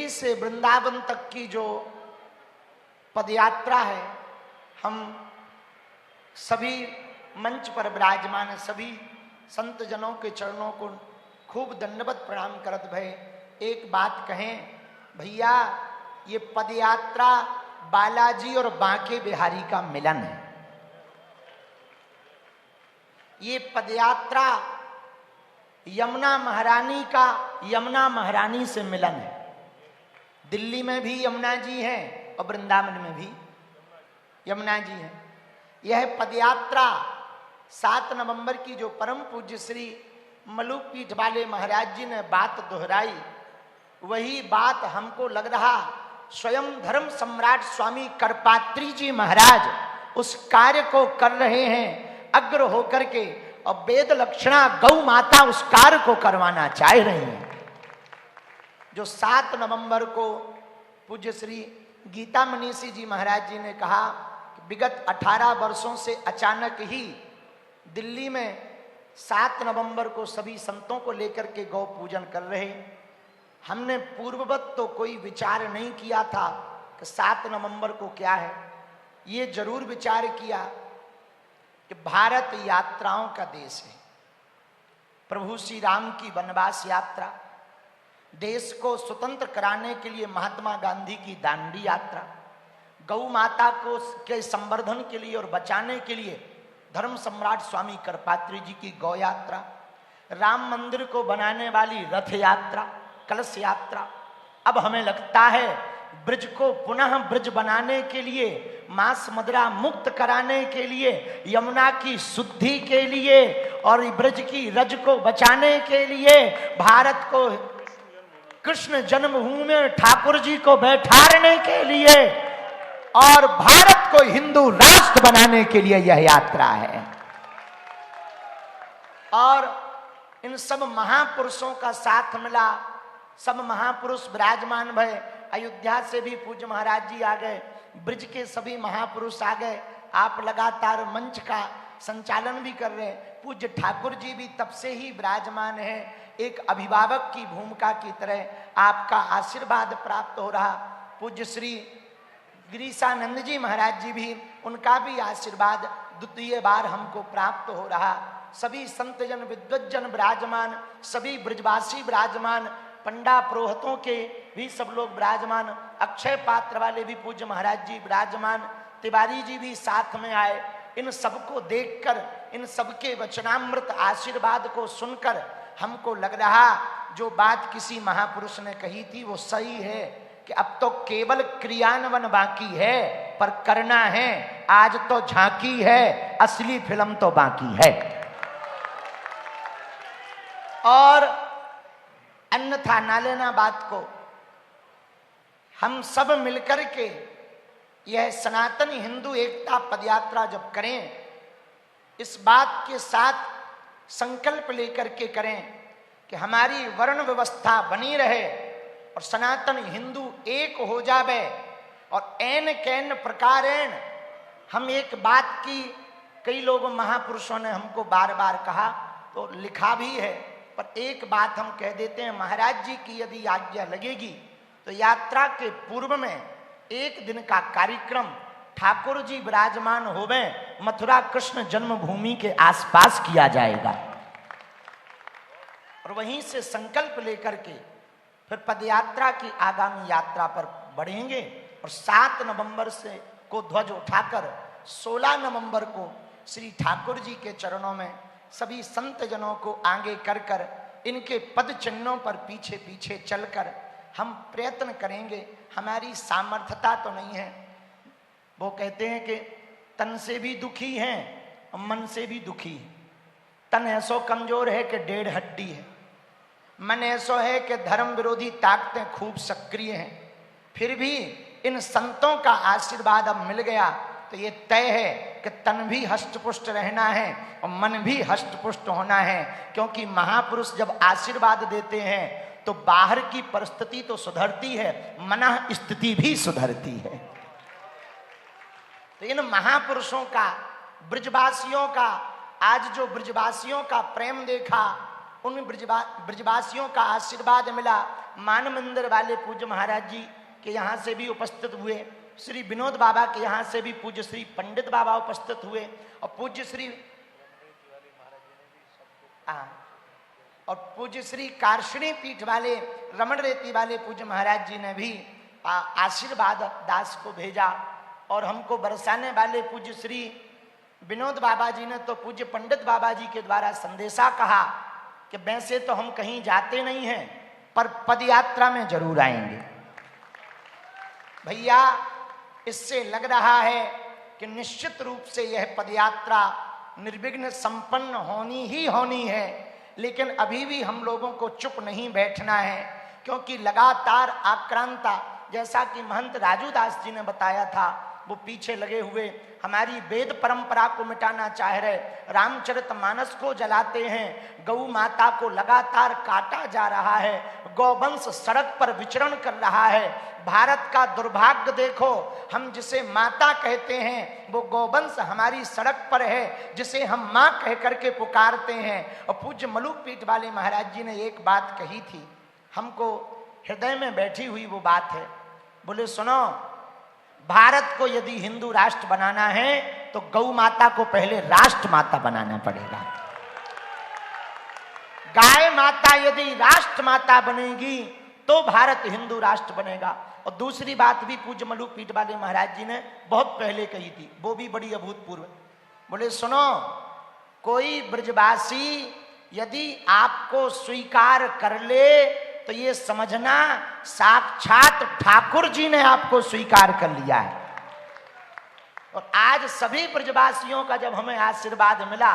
दिल्ली से वृंदावन तक की जो पदयात्रा है, हम सभी मंच पर विराजमान सभी संत जनों के चरणों को खूब दंडवत प्रणाम करत भय एक बात कहें, भैया ये पदयात्रा बालाजी और बांके बिहारी का मिलन है। ये पदयात्रा यमुना महारानी का यमुना महारानी से मिलन है। दिल्ली में भी यमुना जी हैं और वृंदावन में भी यमुना जी हैं। यह पदयात्रा 7 नवंबर की जो परम पूज्य श्री मलुकपीठ वाले महाराज जी ने बात दोहराई, वही बात हमको लग रहा स्वयं धर्म सम्राट स्वामी करपात्री जी महाराज उस कार्य को कर रहे हैं अग्र होकर के, और वेद लक्षणा गौ माता उस कार्य को करवाना चाह रही हैं। जो 7 नवंबर को पूज्य श्री गीता मनीषी जी महाराज जी ने कहा कि विगत 18 वर्षों से अचानक ही दिल्ली में 7 नवंबर को सभी संतों को लेकर के गौ पूजन कर रहे। हमने पूर्ववत तो कोई विचार नहीं किया था कि 7 नवंबर को क्या है। ये जरूर विचार किया कि भारत यात्राओं का देश है। प्रभु श्री राम की वनवास यात्रा, देश को स्वतंत्र कराने के लिए महात्मा गांधी की दांडी यात्रा, गौ माता को के संवर्धन के लिए और बचाने के लिए धर्म सम्राट स्वामी करपात्री जी की गौ यात्रा, राम मंदिर को बनाने वाली रथ यात्रा, कलश यात्रा। अब हमें लगता है ब्रज को पुनः ब्रज बनाने के लिए, मांस मदिरा मुक्त कराने के लिए, यमुना की शुद्धि के लिए और ब्रज की रज को बचाने के लिए, भारत को कृष्ण जन्मभूमि में ठाकुर जी को बैठाने के लिए और भारत को हिंदू राष्ट्र बनाने के लिए यह यात्रा है। और इन सब महापुरुषों का साथ मिला, सब महापुरुष विराजमान भय। अयोध्या से भी पूज्य महाराज जी आ गए, ब्रज के सभी महापुरुष आ गए। आप लगातार मंच का संचालन भी कर रहे हैं। पूज्य ठाकुर जी भी तब से ही विराजमान है, एक अभिभावक की भूमिका की तरह आपका आशीर्वाद प्राप्त हो रहा। पूज्य श्री गिरीशानंद जी महाराज जी भी, उनका भी आशीर्वाद द्वितीय बार हमको प्राप्त हो रहा। सभी संतजन विद्वज्जन विराजमान, सभी ब्रजवासी विराजमान, पंडा पुरोहितों के भी सब लोग विराजमान, अक्षय पात्र वाले भी पूज्य महाराज जी विराजमान, तिवारी जी भी साथ में आए। इन सबको देखकर, इन सबके वचनामृत आशीर्वाद को सुनकर हमको लग रहा जो बात किसी महापुरुष ने कही थी वो सही है कि अब तो केवल क्रियान्वयन बाकी है, पर करना है। आज तो झांकी है, असली फिल्म तो बाकी है। और अन्यथा ना लेना बात को। हम सब मिलकर के यह सनातन हिंदू एकता पदयात्रा जब करें, इस बात के साथ संकल्प लेकर के करें कि हमारी वर्ण व्यवस्था बनी रहे और सनातन हिंदू एक हो जावे। और ऐन कैन प्रकारेण हम एक बात की, कई लोग महापुरुषों ने हमको बार बार कहा तो लिखा भी है, पर एक बात हम कह देते हैं, महाराज जी की यदि आज्ञा लगेगी तो यात्रा के पूर्व में एक दिन का कार्यक्रम ठाकुर जी विराजमान होवे मथुरा कृष्ण जन्मभूमि के आसपास किया जाएगा। और वहीं से संकल्प लेकर के फिर पदयात्रा की आगामी यात्रा पर बढ़ेंगे। और 7 नवंबर से को ध्वज उठाकर 16 नवंबर को श्री ठाकुर जी के चरणों में सभी संत जनों को आगे कर कर इनके पद चिन्हों पर पीछे पीछे चलकर हम प्रयत्न करेंगे। हमारी सामर्थ्यता तो नहीं है। वो कहते हैं कि तन से भी दुखी हैं और मन से भी दुखी है। तन ऐसो कमजोर है कि 1.5 हड्डी है, मन ऐसो है कि धर्म विरोधी ताकतें खूब सक्रिय हैं। फिर भी इन संतों का आशीर्वाद अब मिल गया तो ये तय है कि तन भी हष्टपुष्ट रहना है और मन भी हष्टपुष्ट होना है। क्योंकि महापुरुष जब आशीर्वाद देते हैं तो बाहर की परिस्थिति तो सुधरती है, मन स्थिति भी सुधरती है। तो इन महापुरुषों का, ब्रजवासियों का, आज जो ब्रजवासियों का प्रेम देखा, उन ब्रजवासियों का आशीर्वाद मिला। मान मंदिर वाले पूज्य महाराज जी के यहाँ से भी उपस्थित हुए, श्री विनोद बाबा के यहाँ से भी पूज्य श्री पंडित बाबा उपस्थित हुए, और पूज्य श्री कार्षणी पीठ वाले रमण रेती वाले पूज्य महाराज जी ने भी आशीर्वाद दास को भेजा। और हमको बरसाने वाले पूज्य श्री विनोद बाबा जी ने तो पूज्य पंडित बाबा जी के द्वारा संदेशा कहा कि वैसे तो हम कहीं जाते नहीं हैं, पर पद यात्रा में जरूर आएंगे। भैया, इससे लग रहा है कि निश्चित रूप से यह पदयात्रा निर्विघ्न संपन्न होनी ही होनी है। लेकिन अभी भी हम लोगों को चुप नहीं बैठना है, क्योंकि लगातार आक्रांता, जैसा कि महंत राजू दास जी ने बताया था, वो पीछे लगे हुए हमारी वेद परंपरा को मिटाना चाह रहे, रामचरितमानस को जलाते हैं, गौ माता को लगातार काटा जा रहा है, गौवंश सड़क पर विचरण कर रहा है। भारत का दुर्भाग्य देखो, हम जिसे माता कहते हैं वो गौवंश हमारी सड़क पर है, जिसे हम माँ कह करके पुकारते हैं। और पूज्य मलुकपीठ वाले महाराज जी ने एक बात कही थी, हमको हृदय में बैठी हुई वो बात है। बोले सुनो, भारत को यदि हिंदू राष्ट्र बनाना है तो गौ माता को पहले राष्ट्र माता बनाना पड़ेगा। गाय माता यदि राष्ट्र माता बनेगी तो भारत हिंदू राष्ट्र बनेगा। और दूसरी बात भी पूज्य मलुकपीठ वाले महाराज जी ने बहुत पहले कही थी, वो भी बड़ी अभूतपूर्व। बोले सुनो, कोई ब्रजवासी यदि आपको स्वीकार कर ले तो ये समझना साक्षात ठाकुर जी ने आपको स्वीकार कर लिया है। और आज सभी ब्रजवासियों का जब हमें आशीर्वाद मिला,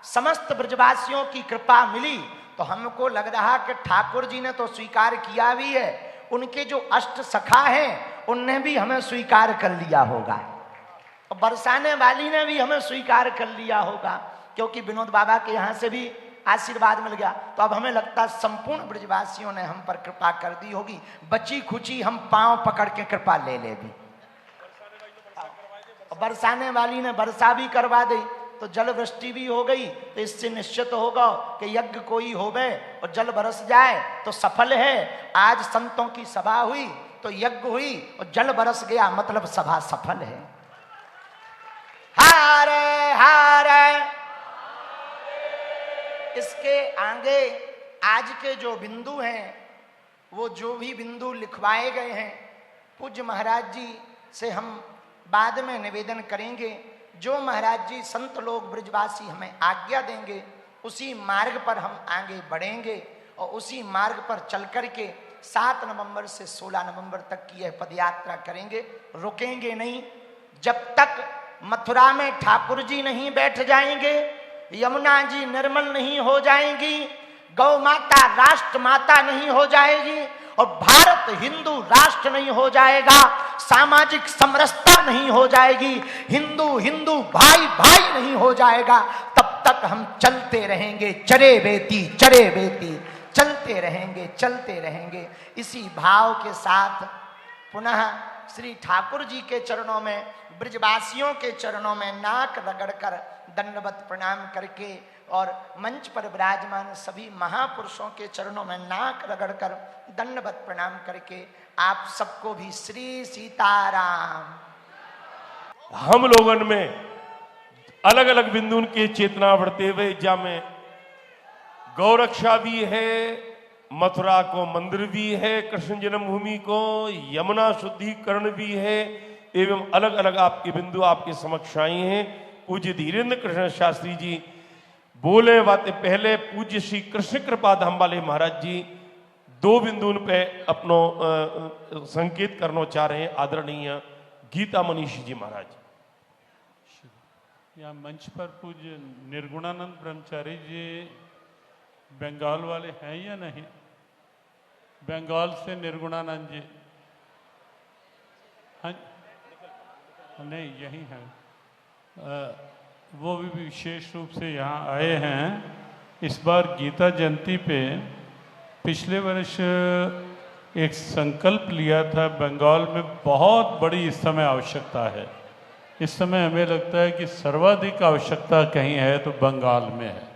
समस्त ब्रजवासियों की कृपा मिली, तो हमको लग रहा कि ठाकुर जी ने तो स्वीकार किया भी है, उनके जो अष्ट सखा हैं उनने भी हमें स्वीकार कर लिया होगा, और बरसाने वाली ने भी हमें स्वीकार कर लिया होगा, क्योंकि विनोद बाबा के यहाँ से भी आशीर्वाद मिल गया। तो अब हमें लगता है संपूर्ण ब्रजवासियों ने हम पर कृपा कर दी होगी। बची खुची हम पांव पकड़ के कृपा ले ले भी। बरसाने वाली ने वर्षा भी करवा दी, तो जल वृष्टि भी हो गई। तो इससे निश्चित होगा कि यज्ञ कोई होवे और जल बरस जाए तो सफल है। आज संतों की सभा हुई तो यज्ञ हुई और जल बरस गया, मतलब सभा सफल है। हारे हारे। इसके आगे आज के जो बिंदु हैं, वो जो भी बिंदु लिखवाए गए हैं, पूज्य महाराज जी से हम बाद में निवेदन करेंगे। जो महाराज जी संत लोग ब्रजवासी हमें आज्ञा देंगे, उसी मार्ग पर हम आगे बढ़ेंगे और उसी मार्ग पर चल करके 7 नवंबर से 16 नवंबर तक की यह पदयात्रा करेंगे। रुकेंगे नहीं जब तक मथुरा में ठाकुर जी नहीं बैठ जाएंगे, यमुना जी निर्मल नहीं हो जाएंगी, गौ माता राष्ट्र माता नहीं हो जाएगी, और भारत हिंदू राष्ट्र नहीं हो जाएगा, सामाजिक समरसता नहीं हो जाएगी, हिंदू हिंदू भाई भाई नहीं हो जाएगा, तब तक हम चलते रहेंगे, चरे बेती चलते रहेंगे। इसी भाव के साथ पुनः श्री ठाकुर जी के चरणों में, ब्रजवासियों के चरणों में नाक रगड़कर दंडवत प्रणाम करके, और मंच पर विराजमान सभी महापुरुषों के चरणों में नाक रगड़कर दंडवत प्रणाम करके आप सबको भी श्री सीताराम। हम लोगन में अलग अलग बिंदु की चेतना बढ़ते हुए, जामे गौरक्षा भी है, मथुरा को मंदिर भी है, कृष्ण जन्मभूमि को यमुना शुद्धिकरण भी है, एवं अलग अलग आपके बिंदु आपके समक्ष आए हैं। पूज्य धीरेन्द्र कृष्ण शास्त्री जी बोले बातें पहले पूज्य श्री कृष्ण कृपा धाम वाले महाराज जी 2 बिंदु पे अपनो संकेत करना चाह रहे हैं। आदरणीय गीता मनीषी जी महाराज। यहाँ मंच पर पूज्य निर्गुणानंद ब्रह्मचारी जी बंगाल वाले हैं या नहीं? बंगाल से निर्गुणानंद जी, हाँ नहीं, यही है। वो भी विशेष रूप से यहाँ आए हैं। इस बार गीता जयंती पे पिछले वर्ष एक संकल्प लिया था, बंगाल में बहुत बड़ी इस समय आवश्यकता है। इस समय हमें लगता है कि सर्वाधिक आवश्यकता कहीं है तो बंगाल में है।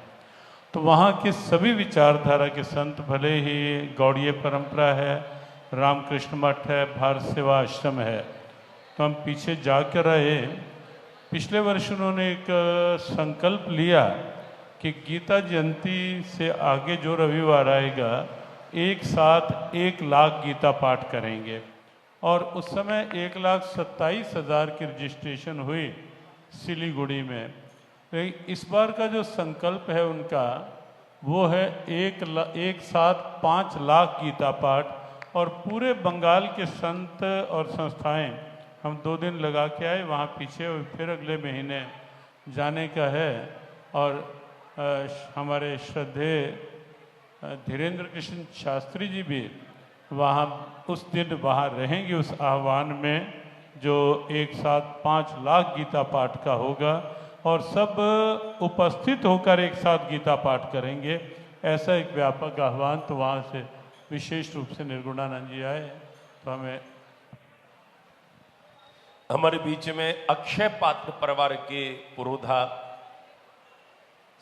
तो वहाँ के सभी विचारधारा के संत, भले ही गौड़ीय परंपरा है, रामकृष्ण मठ है, भारत सेवा आश्रम है, तो हम पीछे जाकर रहे। पिछले वर्ष उन्होंने एक संकल्प लिया कि गीता जयंती से आगे जो रविवार आएगा एक साथ 1 लाख गीता पाठ करेंगे। और उस समय 1,27,000 की रजिस्ट्रेशन हुई सिलीगुड़ी में। तो इस बार का जो संकल्प है उनका वो है एक साथ 5 लाख गीता पाठ। और पूरे बंगाल के संत और संस्थाएं हम 2 दिन लगा के आए वहाँ पीछे, और फिर अगले महीने जाने का है। और हमारे श्रद्धेय धीरेन्द्र कृष्ण शास्त्री जी भी वहाँ उस दिन वहाँ रहेंगे, उस आह्वान में जो एक साथ 5 लाख गीता पाठ का होगा, और सब उपस्थित होकर एक साथ गीता पाठ करेंगे। ऐसा एक व्यापक आह्वान। तो वहाँ से विशेष रूप से निर्गुणानंद जी आए, तो हमारे बीच में अक्षय पात्र परिवार के पुरोधा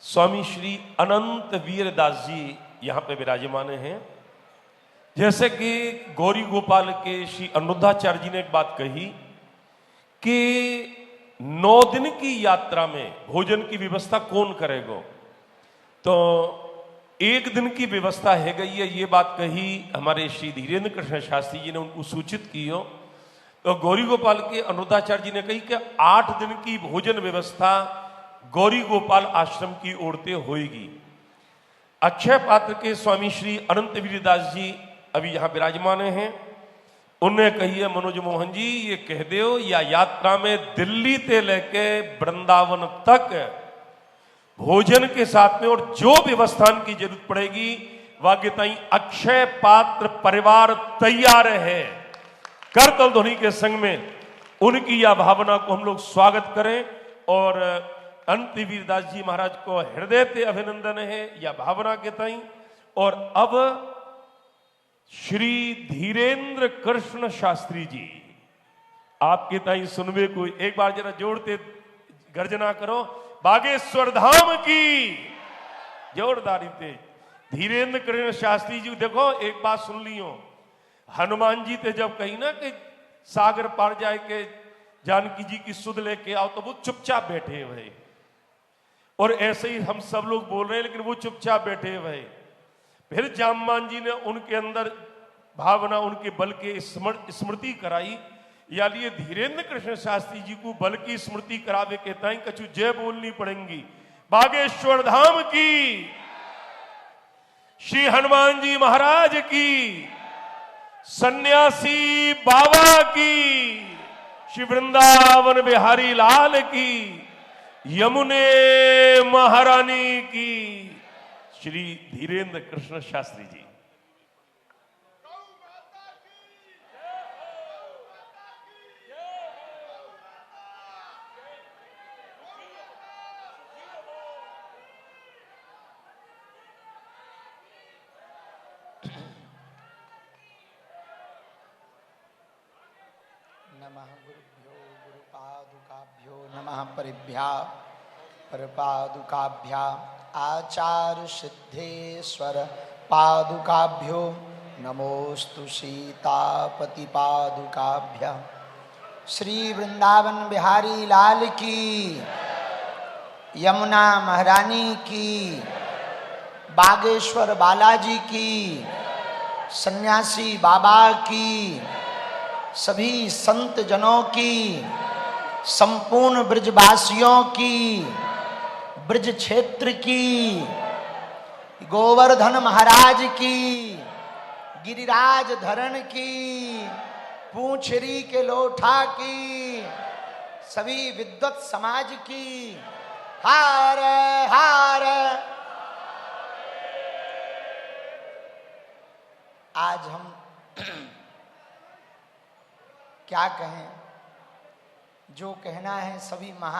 स्वामी श्री अनंत वीरदास जी यहाँ पे विराजमान हैं। जैसे कि गौरी गोपाल के श्री अनुरुद्धाचार्य जी ने एक बात कही कि 9 दिन की यात्रा में भोजन की व्यवस्था कौन करेगा, तो 1 दिन की व्यवस्था है गई है। ये बात कही हमारे श्री धीरेन्द्र कृष्ण शास्त्री जी ने, उनको सूचित की हो। तो गौरी गोपाल के अनुरुद्धाचार्य जी ने कही कि 8 दिन की भोजन व्यवस्था गौरी गोपाल आश्रम की ओर से होगी। अक्षय पात्र के स्वामी श्री अनंत वीरदास जी अभी यहाँ विराजमान हैं। उन्हें कही है मनोज मोहन जी ये कह दो, या यात्रा में दिल्ली से लेके वृंदावन तक भोजन के साथ में और जो व्यवस्था की जरूरत पड़ेगी वाग्यताई अक्षय पात्र परिवार तैयार है। करतल ध्वनि के संग में उनकी यह भावना को हम लोग स्वागत करें। और अनंत वीरदास जी महाराज को हृदय से अभिनंदन है यह भावना के ताई। और अब श्री धीरेन्द्र कृष्ण शास्त्री जी आपके ताई सुनवे को एक बार जरा जोड़ते गर्जना करो, बागेश्वर धाम की जोरदारी थे। धीरेन्द्र कृष्ण शास्त्री जी देखो एक बात सुन लियो, हनुमान जी थे जब कही ना कि सागर पार जाए के जानकी जी की सुध लेके आओ, तो वो चुपचाप बैठे हुए। और ऐसे ही हम सब लोग बोल रहे हैं लेकिन वो चुपचाप बैठे हुए। फिर जामवान जी ने उनके अंदर भावना, उनके बल के स्मृति कराई। या लिए धीरेन्द्र कृष्ण शास्त्री जी को बल की स्मृति करावे के ताई कछु जय बोलनी पड़ेंगी। बागेश्वर धाम की, श्री हनुमान जी महाराज की, सन्यासी बाबा की, श्री वृंदावन बिहारी लाल की, यमुने महारानी की, श्री धीरेन्द्र कृष्ण शास्त्री जी। नमः गुरुभ्यो गुरुपादुकाभ्यो नमः परिभ्या परपादुकाभ्या आचार्य सिद्धेश्वर पादुकाभ्यो नमोस्तु सीतापति पादुकाभ्या। श्री वृंदावन बिहारी लाल की, यमुना महारानी की, बागेश्वर बालाजी की, सन्यासी बाबा की, सभी संत जनों की, संपूर्ण ब्रजवासियों की, ब्रज क्षेत्र की, गोवर्धन महाराज की, गिरिराज धरण की, पूंछरी के लोठा की, सभी विद्वत समाज की हार हार। आज हम क्या कहें, जो कहना है सभी महा